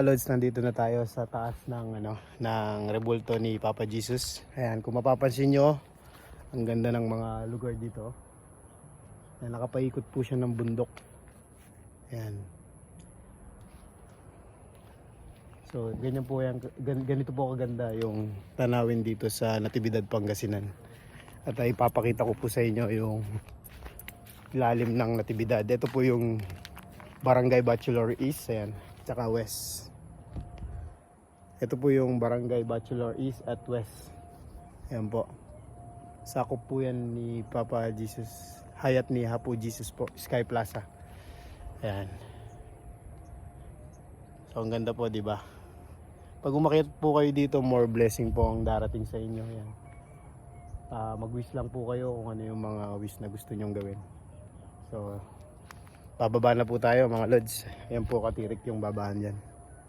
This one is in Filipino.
mga lods, nandito na tayo sa taas ng rebulto ni Papa Jesus. Ayan, kung mapapansin nyo, ang ganda ng mga lugar dito. Ayan, nakapaikot po siya ng bundok. Ayan. So, ganito po kaganda yung tanawin dito sa Natividad, Pangasinan. At ipapakita ko po sa inyo yung lalim ng Natividad. Ito po yung Barangay Bachelor East, ayan, tsaka West. Ito po yung Barangay Bachelor East at West. Ayan po. Sakop po yan ni Papa Jesus. Hayat ni Hapo Jesus po, Sky Plaza. Ayan. So, ang ganda po, di ba? Pag umakyat po kayo dito, more blessing po ang darating sa inyo. Ayan. Mag-wish lang po kayo kung ano yung mga wish na gusto nyong gawin. So, bababa na po tayo mga lods. Ayan po, katirik yung babaan dyan.